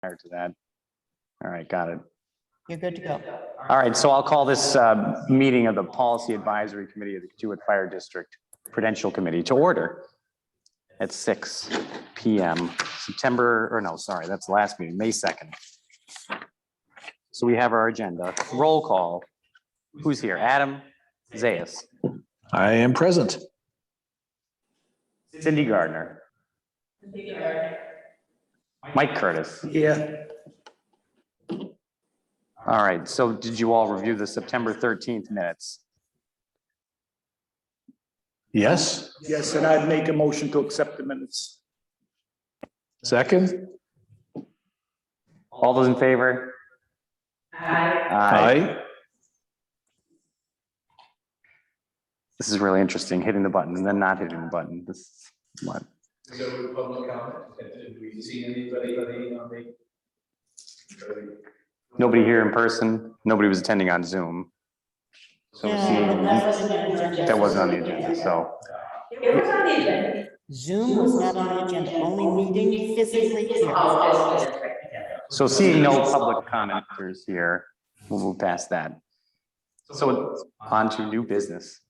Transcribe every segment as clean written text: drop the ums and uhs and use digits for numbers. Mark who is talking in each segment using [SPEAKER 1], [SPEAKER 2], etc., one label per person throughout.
[SPEAKER 1] prior to that. All right, got it.
[SPEAKER 2] You're good to go.
[SPEAKER 1] All right, so I'll call this meeting of the Policy Advisory Committee of the Kituitt Fire District Prudential Committee to order at 6 p.m. That's the last meeting, May 2nd. So we have our agenda. Roll call. Who's here? Adam Zayas.
[SPEAKER 3] I am present.
[SPEAKER 1] Cindy Gardner. Mike Curtis.
[SPEAKER 3] Yeah.
[SPEAKER 1] All right, so did you all review the September 13th minutes?
[SPEAKER 3] Yes.
[SPEAKER 4] Yes, and I'd make a motion to accept the minutes.
[SPEAKER 3] Second.
[SPEAKER 1] All those in favor?
[SPEAKER 3] Aye.
[SPEAKER 1] This is really interesting, hitting the button and then not hitting the button. This is what?
[SPEAKER 5] So public comment, did we see anybody on the?
[SPEAKER 1] Nobody here in person. Nobody was attending on Zoom. So that wasn't on the agenda, so.
[SPEAKER 6] It was on the agenda.
[SPEAKER 2] Zoom was not on the agenda, only meeting physically here.
[SPEAKER 1] So seeing no public commenters here, we'll move past that. So on to new business.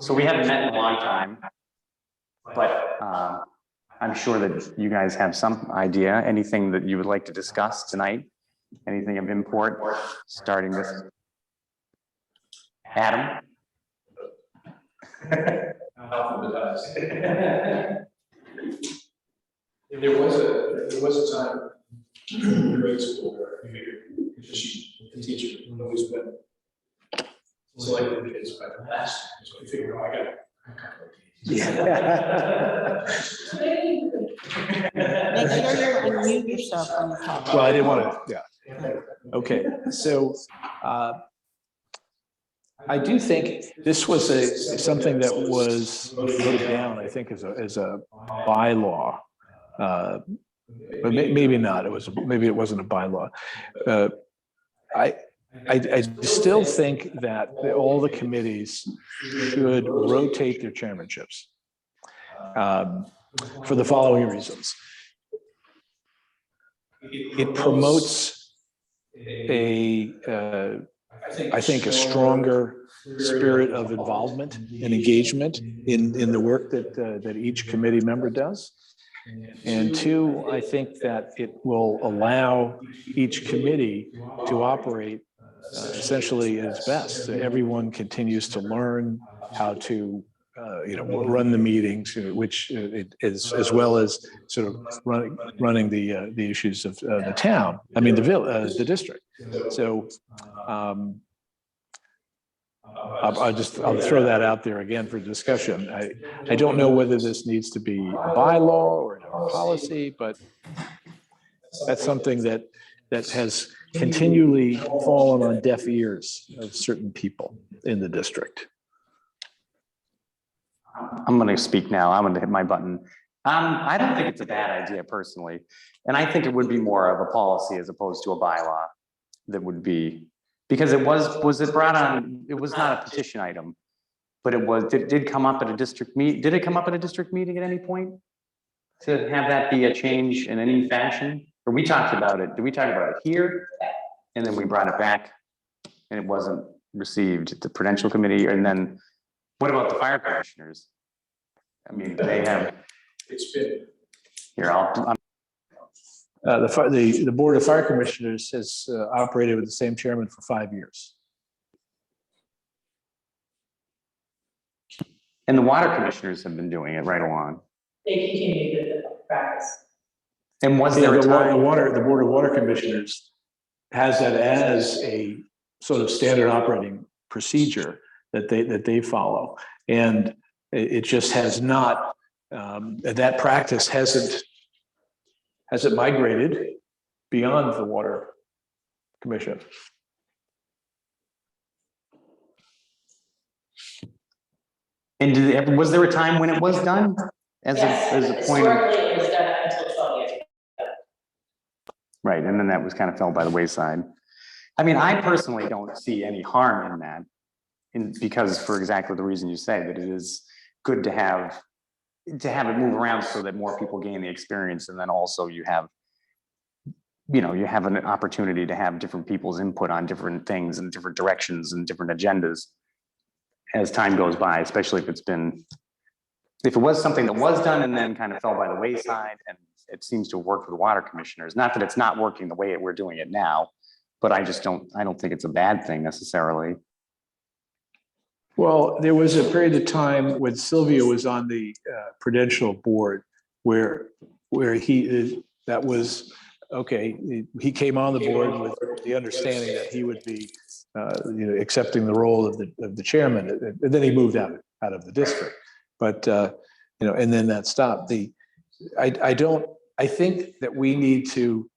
[SPEAKER 1] So we haven't met in a long time, but I'm sure that you guys have some idea, anything that you would like to discuss tonight, anything of import, starting with Adam.
[SPEAKER 5] There was a time in grade school where the teacher always been selected the kids by the last, so I figured, I got
[SPEAKER 2] Make sure you unmute yourself when you talk.
[SPEAKER 3] Well, I didn't want to, yeah. Okay, so I do think this was something that was voted down, I think, as a bylaw. But maybe not. Maybe it wasn't a bylaw. I still think that all the committees should rotate their chairmanships for the following reasons. It promotes I think a stronger spirit of involvement and engagement in the work that each committee member does. And two, I think that it will allow each committee to operate essentially at its best. So everyone continues to learn how to run the meetings, which is as well as sort of running the issues of the town. I mean the district. So I'll throw that out there again for discussion. I don't know whether this needs to be a bylaw or a policy, but that's something that has continually fallen on deaf ears of certain people in the district.
[SPEAKER 1] I'm going to speak now. I'm going to hit my button. I don't think it's a bad idea personally. And I think it would be more of a policy as opposed to a bylaw that would be, because it was it brought on, it was not a petition item, but it did come up at a district meet. Did it come up at a district meeting at any point to have that be a change in any fashion? Or we talked about it. Did we talk about it here? And then we brought it back and it wasn't received at the Prudential Committee. And then what about the fire commissioners? I mean, they have.
[SPEAKER 5] It's been.
[SPEAKER 1] Here,
[SPEAKER 3] The Board of Fire Commissioners has operated with the same chairman for 5 years.
[SPEAKER 1] And the water commissioners have been doing it right along.
[SPEAKER 6] They continue the practice.
[SPEAKER 1] And was there a time?
[SPEAKER 3] The Board of Water Commissioners has that as a sort of standard operating procedure that they follow, and it just has not. That practice hasn't migrated beyond the Water Commission.
[SPEAKER 1] And was there a time when it was done as a point?
[SPEAKER 6] Historically, it was done until 12 years ago.
[SPEAKER 1] Right, and then that was kind of fell by the wayside. I mean, I personally don't see any harm in that, because for exactly the reason you say, that it is good to have it move around so that more people gain the experience, and then also you have you have an opportunity to have different people's input on different things and different directions and different agendas as time goes by, especially if it was something that was done and then kind of fell by the wayside, and it seems to have worked with the water commissioners. Not that it's not working the way we're doing it now, but I don't think it's a bad thing necessarily.
[SPEAKER 3] Well, there was a period of time when Sylvia was on the Prudential Board where that was, okay, he came on the board with the understanding that he would be, accepting the role of the chairman, and then he moved out of the district. But, and then that stopped. I think that we need to,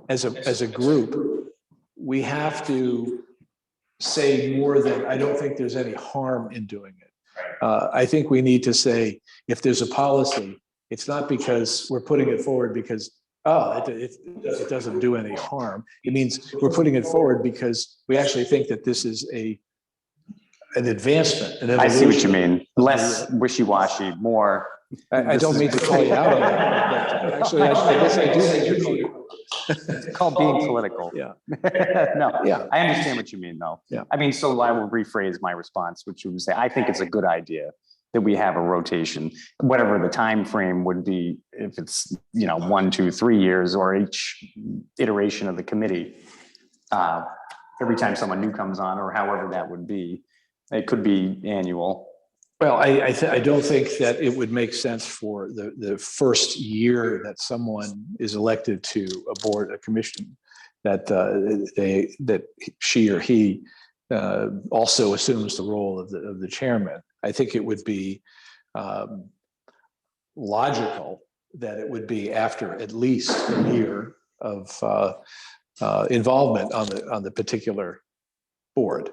[SPEAKER 3] as a group, we have to say more than, I don't think there's any harm in doing it. I think we need to say, if there's a policy, it's not because we're putting it forward because, it doesn't do any harm. It means we're putting it forward because we actually think that this is an advancement.
[SPEAKER 1] I see what you mean. Less wishy-washy, more.
[SPEAKER 3] I don't mean to call you out on that, but actually, I guess I do think you're calling you.
[SPEAKER 1] It's called being political.
[SPEAKER 3] Yeah.
[SPEAKER 1] No,
[SPEAKER 3] Yeah.
[SPEAKER 1] I understand what you mean, though.
[SPEAKER 3] Yeah.
[SPEAKER 1] I mean, so I will rephrase my response, which would say, I think it's a good idea that we have a rotation, whatever the time frame would be, if it's 1, 2, 3 years, or each iteration of the committee. Every time someone new comes on, or however that would be, it could be annual.
[SPEAKER 3] Well, I don't think that it would make sense for the first year that someone is elected to a commission, that she or he also assumes the role of the chairman. I think it would be logical that it would be after at least a year of involvement on the particular board.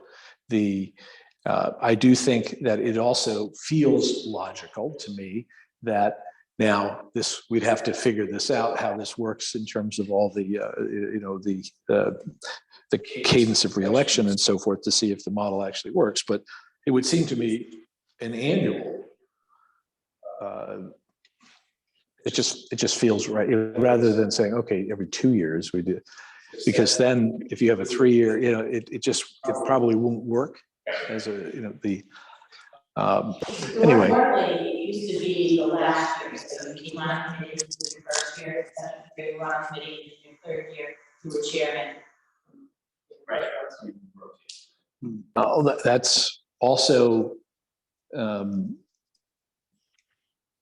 [SPEAKER 3] I do think that it also feels logical to me that now we'd have to figure this out, how this works in terms of all the cadence of reelection and so forth, to see if the model actually works. But it would seem to me an annual, it just feels right, rather than saying, okay, every 2 years we do, because then if you have a 3-year, it probably won't work as anyway.
[SPEAKER 6] Normally, it used to be the last year, so you came on committee with your first year, you were on committee in your third year, you were chairman. Right.
[SPEAKER 3] That's also,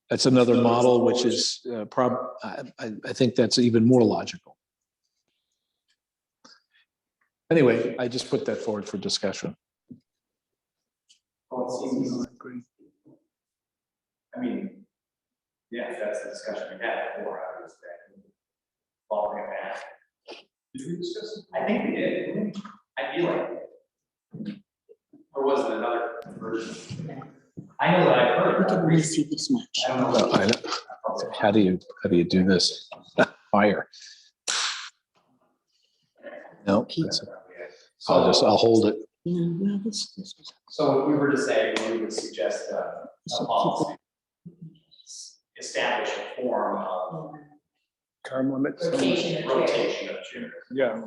[SPEAKER 3] that's another model, which is I think that's even more logical. Anyway, I just put that forward for discussion.
[SPEAKER 1] I mean, yeah, that's the discussion we had before. I was following it back. Did we discuss it? I think we did. I feel like, or was it another version? I know that I've heard.
[SPEAKER 2] We can only see this much.
[SPEAKER 1] I don't know.
[SPEAKER 3] How do you do this? Fire. No, I'll hold it.
[SPEAKER 2] Yeah, well, this was.
[SPEAKER 1] So if we were to say, we would suggest a policy, establish a form of
[SPEAKER 4] Term limits.
[SPEAKER 6] Rotation of chairs.
[SPEAKER 1] rotation of chairs.
[SPEAKER 4] Yeah.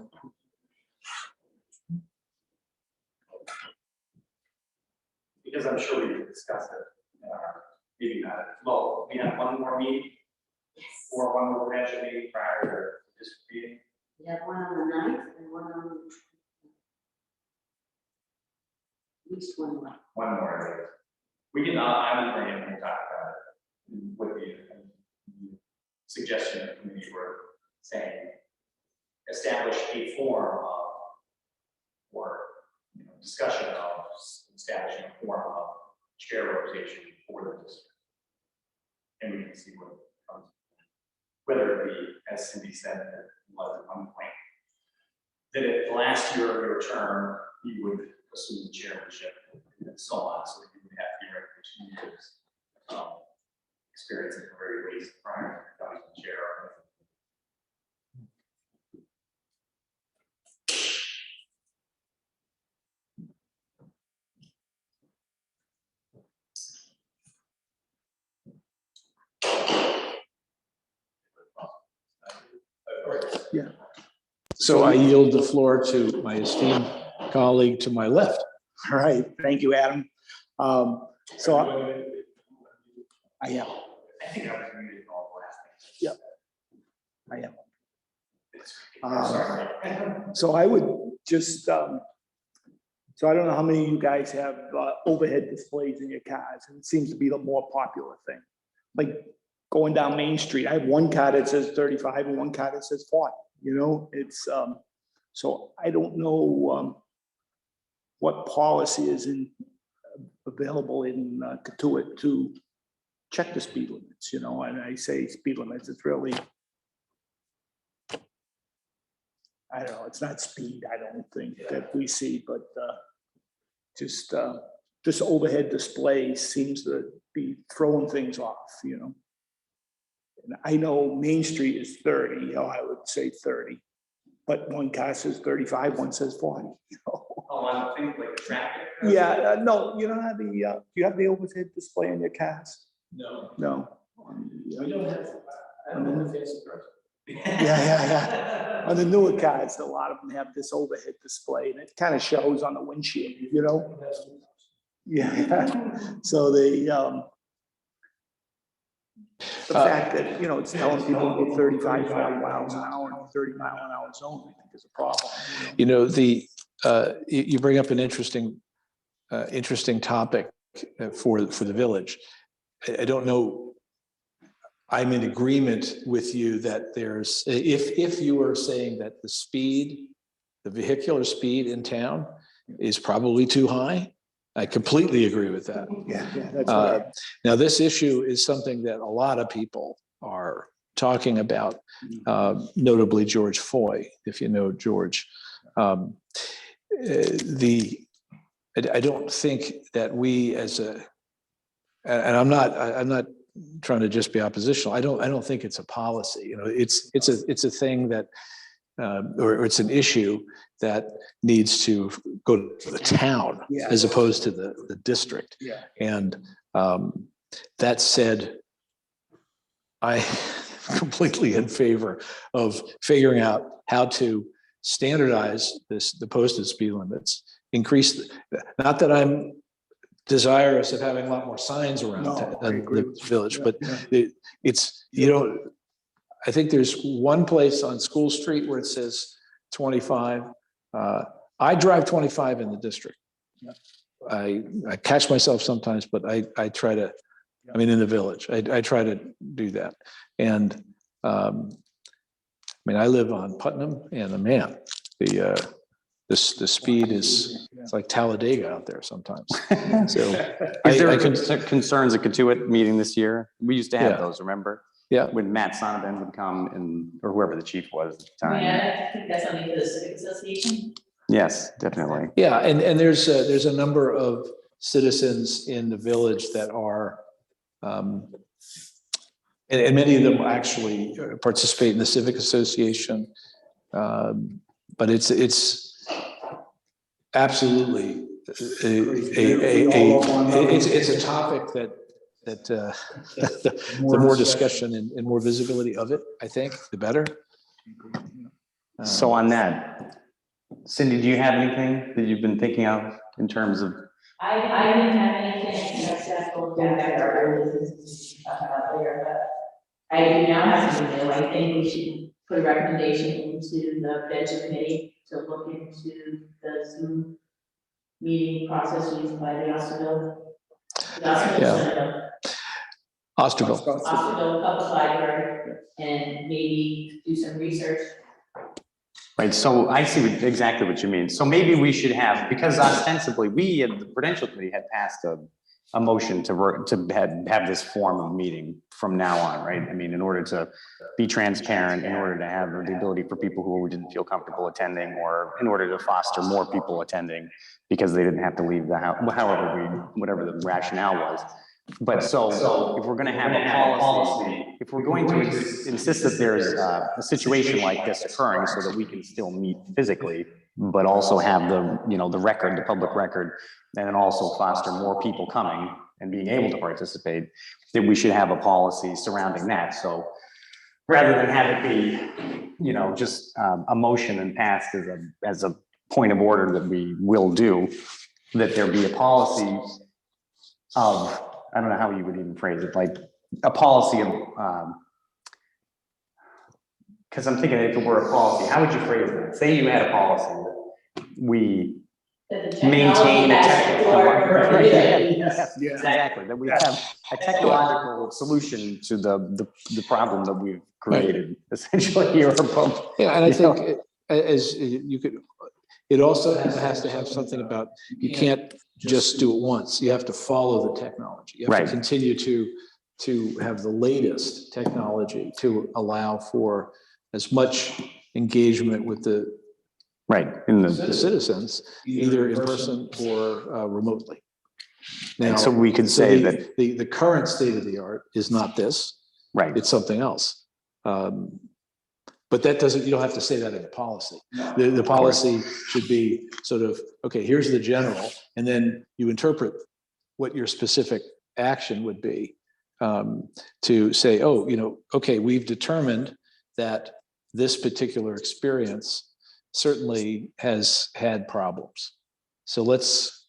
[SPEAKER 1] Because I'm sure we could discuss it. Maybe not. Well, we have one more meeting, or one more potential meeting prior to this meeting.
[SPEAKER 2] We have one on the 9th and one on at least one more.
[SPEAKER 1] One more. We can, I would bring it and talk about it with the suggestion that we were saying, establish a form of, or discussion of establishing a form of chair rotation for the district. And we can see what comes. Whether it be, as Cindy said, that it was at one point, that at the last year of your term, you would assume the chairmanship and so on, so you would have theoretically 2 years experience at the very least prior to becoming the chair.
[SPEAKER 4] Yeah.
[SPEAKER 3] So I yield the floor to my esteemed colleague to my left.
[SPEAKER 4] All right, thank you, Adam. So I am.
[SPEAKER 5] I think I was reading all the last.
[SPEAKER 4] I am. So I would just, so I don't know how many of you guys have overhead displays in your cars, and it seems to be the more popular thing. Like going down Main Street, I have one car that says 35 and one car that says 40, you know, it's, so I don't know what policy is available in Katuitt to check the speed limits, you know, and I say speed limits, it's really, I don't know, it's not speed, I don't think that we see, but just this overhead display seems to be throwing things off, you know. And I know Main Street is 30, you know, I would say 30, but one car says 35, one says 40, you know.
[SPEAKER 5] Oh, I think like traffic.
[SPEAKER 4] Yeah, no, you don't have the, do you have the overhead display in your cars?
[SPEAKER 5] No.
[SPEAKER 4] No.
[SPEAKER 5] We don't have, I don't know if it's a person.
[SPEAKER 4] Yeah. On the newer cars, a lot of them have this overhead display, and it kind of shows on the windshield, you know? Yeah, so the fact that, you know, it's telling people to go 35, 40 miles an hour and 30 mile an hour zone, I think is a problem.
[SPEAKER 3] You know, you bring up an interesting topic for the village. I don't know. I'm in agreement with you that there's, if you are saying that the vehicular speed in town is probably too high, I completely agree with that.
[SPEAKER 4] Yeah, that's right.
[SPEAKER 3] Now, this issue is something that a lot of people are talking about, notably George Foy, if you know George. I don't think that we and I'm not trying to just be oppositional. I don't think it's a policy. You know, it's a thing that, or it's an issue that needs to go to the town as opposed to the district.
[SPEAKER 4] Yeah.
[SPEAKER 3] And that said, I completely in favor of figuring out how to standardize the posted speed limits, not that I'm desirous of having a lot more signs around the village, but it's, you know, I think there's one place on School Street where it says 25. I drive 25 in the district. I catch myself sometimes, but I try to, I mean, in the village, I try to do that. And I mean, I live on Putnam, and man, the speed is, it's like Talladega out there sometimes. So
[SPEAKER 1] Is there concerns at Katuitt meeting this year? We used to have those, remember?
[SPEAKER 3] Yeah.
[SPEAKER 1] When Matt Sonovan would come or whoever the chief was at the time.
[SPEAKER 6] Yeah, I think that's something for the Civic Association.
[SPEAKER 1] Yes, definitely.
[SPEAKER 3] Yeah, and there's a number of citizens in the village that are, and many of them actually participate in the Civic Association. But it's absolutely it's a topic that the more discussion and more visibility of it, I think, the better.
[SPEAKER 1] So on that, Cindy, do you have anything that you've been thinking of in terms of?
[SPEAKER 6] I didn't have anything except for going back to our business about later, but I do now have something new. I think we should put a recommendation into the budget committee to look into the Zoom meeting process used by the
[SPEAKER 3] Osterville.
[SPEAKER 6] Osterville Public Library, and maybe do some research.
[SPEAKER 1] Right, so I see exactly what you mean. So maybe we should have, because ostensibly we at the Prudential Committee had passed a motion to have this form of meeting from now on, right? I mean, in order to be transparent, in order to have the ability for people who didn't feel comfortable attending, or in order to foster more people attending because they didn't have to leave the house, whatever the rationale was. But so if we're going to have a policy, if we're going to insist that there's a situation like this occurring so that we can still meet physically, but also have the record, the public record, and then also foster more people coming and being able to participate, that we should have a policy surrounding that. So rather than have it be, you know, just a motion and passed as a point of order that we will do, that there be a policy of, I don't know how you would even phrase it, like a policy of, because I'm thinking if it were a policy, how would you phrase it? Say you had a policy that we maintain a technical. Yes, exactly, that we have a technological solution to the problem that we've created, essentially here.
[SPEAKER 3] Yeah, and I think as you could, it also has to have something about, you can't just do it once. You have to follow the technology. You have to continue to have the latest technology to allow for as much engagement with the citizens, either in person or remotely. Now,
[SPEAKER 1] so we could say that
[SPEAKER 3] the current state of the art is not this.
[SPEAKER 1] Right.
[SPEAKER 3] It's something else. But that doesn't, you don't have to say that in the policy. The policy should be sort of, okay, here's the general, and then you interpret what your specific action would be, to say, oh, you know, okay, we've determined that this particular experience certainly has had problems. So let's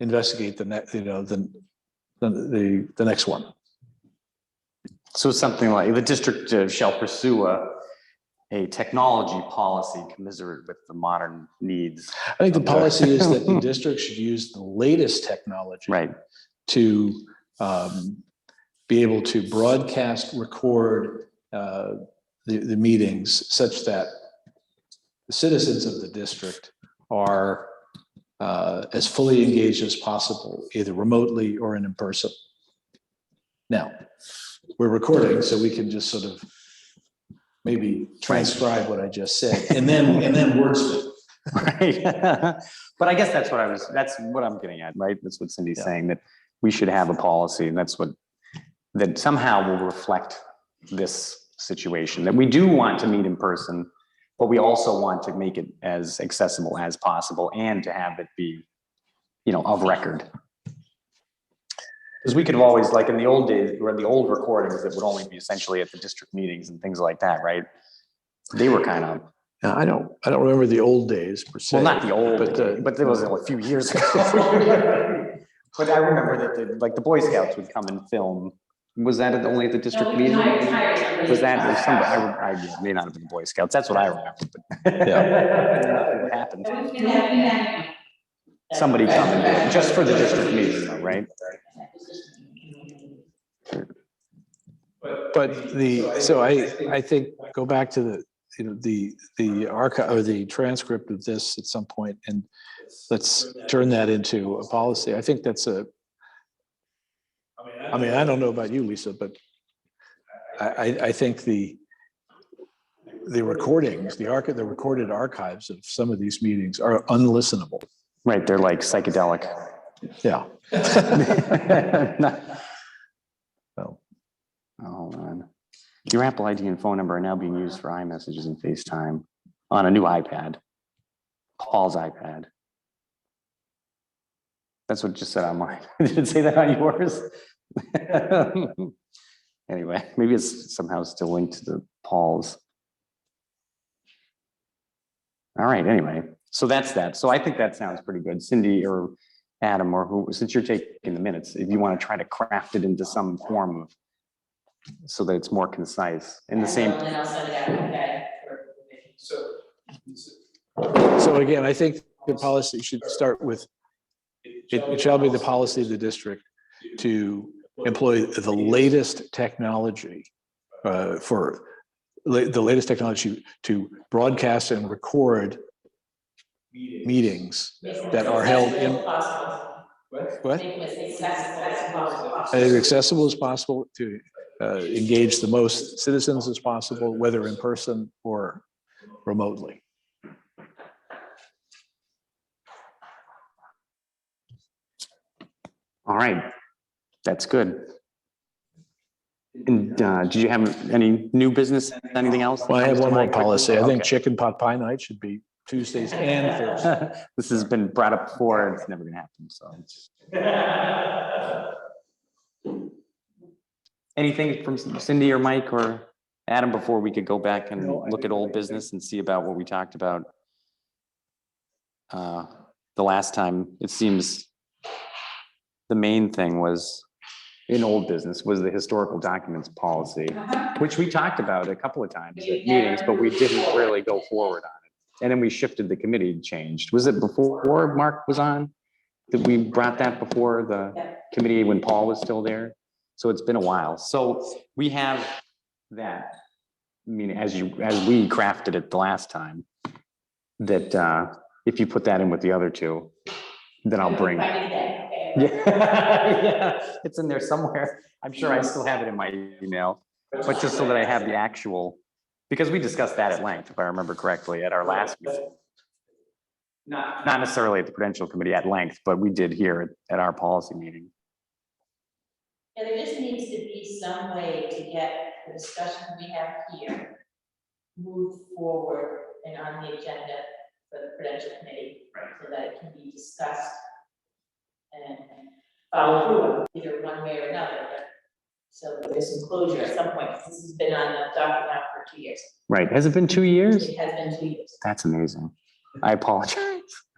[SPEAKER 3] investigate the next, you know, the next one.
[SPEAKER 1] So something like the district shall pursue a technology policy commiserate with the modern needs.
[SPEAKER 3] I think the policy is that the district should use the latest technology to be able to broadcast, record the meetings such that the citizens of the district are as fully engaged as possible, either remotely or in person. Now, we're recording, so we can just sort of maybe transcribe what I just said, and then wordsmith.
[SPEAKER 1] Right. But I guess that's what I'm getting at, right? That's what Cindy's saying, that we should have a policy, and that somehow will reflect this situation, that we do want to meet in person, but we also want to make it as accessible as possible and to have it be, you know, of record. Because we could have always, like in the old days, or the old recordings that would only be essentially at the district meetings and things like that, right? They were kind of.
[SPEAKER 3] Now, I don't remember the old days per se.
[SPEAKER 1] Well, not the old, but there was a few years ago. But I remember that like the Boy Scouts would come and film. Was that only at the district meeting? Was that somebody? I may not have been the Boy Scouts. That's what I remember. But what happened? Somebody come and do it just for the district meeting, though, right?
[SPEAKER 3] But so I think go back to the, you know, the archive or the transcript of this at some point, and let's turn that into a policy. I think that's I mean, I don't know about you, Lisa, but I think the recordings, the recorded archives of some of these meetings are unlistenable.
[SPEAKER 1] Right, they're like psychedelic.
[SPEAKER 3] Yeah.
[SPEAKER 1] Oh, hold on. Your Apple ID and phone number are now being used for iMessages and FaceTime on a new iPad. Paul's iPad. That's what it just said on mine. Did it say that on yours? Anyway, maybe it's somehow still linked to the Paul's. All right, anyway, so that's that. So I think that sounds pretty good. Cindy or Adam, or who, since you're taking the minutes, if you want to try to craft it into some form of, so that it's more concise in the same.
[SPEAKER 3] So again, I think the policy should start with, it shall be the policy of the district to employ the latest technology for the latest technology to broadcast and record meetings that are held in. What? As accessible as possible to engage the most citizens as possible, whether in person or remotely.
[SPEAKER 1] All right, that's good. And did you have any new business, anything else?
[SPEAKER 3] Well, I have one more policy. I think chicken pot pie night should be Tuesdays and Thursdays.
[SPEAKER 1] This has been brought up before, and it's never gonna happen, so. Anything from Cindy or Mike or Adam, before we could go back and
[SPEAKER 4] No, I
[SPEAKER 1] look at
[SPEAKER 4] didn't
[SPEAKER 1] old
[SPEAKER 4] think so.
[SPEAKER 1] business and see about what we talked about the last time, it seems the main thing was in old business was the historical documents policy, which we talked about a couple of times at meetings, but we didn't really go forward on it. And then we shifted the committee, changed. Was it before Mark was on? That we brought that before the committee when Paul was still there? So it's been a while. So we have that. I mean, as we crafted it the last time, that if you put that in with the other two, then I'll bring.
[SPEAKER 6] Find it again, okay.
[SPEAKER 1] Yeah, it's in there somewhere. I'm sure I still have it in my email, but just so that I have the actual, because we discussed that at length, if I remember correctly, at our last meeting. Not necessarily at the Prudential Committee at length, but we did here at our policy meeting.
[SPEAKER 6] And there just needs to be some way to get the discussion we have here moved forward and on the agenda for the Prudential Committee, so that it can be discussed and followed through, either one way or another, but so that there's some closure at some point. This has been on the docket now for 2 years.
[SPEAKER 1] Right, has it been 2 years?
[SPEAKER 6] It has been 2 years.
[SPEAKER 1] That's amazing. I apologize.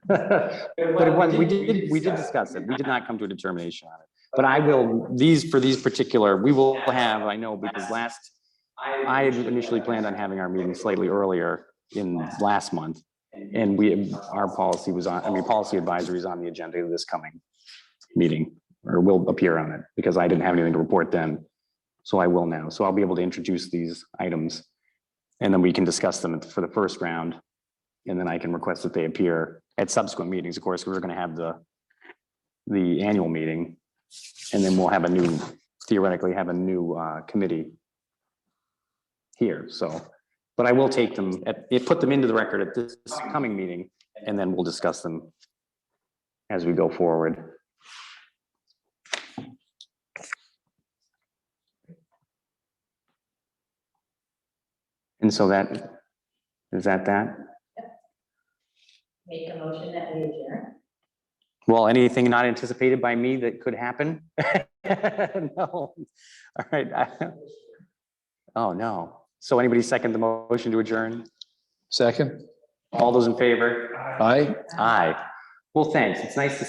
[SPEAKER 1] But it was, we did discuss it. We did not come to a determination on it. But I will, for these particular, we will have, I know, because I had initially planned on having our meeting slightly earlier in last month. And our policy was on, policy advisory is on the agenda of this coming meeting, or will appear on it, because I didn't have anything to report then. So I will now. So I'll be able to introduce these items, and then we can discuss them for the first round. And then I can request that they appear at subsequent meetings. Of course, we're going to have the annual meeting, and then we'll have theoretically have a new committee here. So, but I will take them put them into the record at this coming meeting, and then we'll discuss them as we go forward. And so is that?
[SPEAKER 6] Make a motion that we adjourn.
[SPEAKER 1] Well, anything not anticipated by me that could happen? No. All right. Oh, no. So anybody second the motion to adjourn?
[SPEAKER 3] Second?
[SPEAKER 1] All those in favor?
[SPEAKER 3] Aye.
[SPEAKER 1] Aye. Well, thanks. It's nice to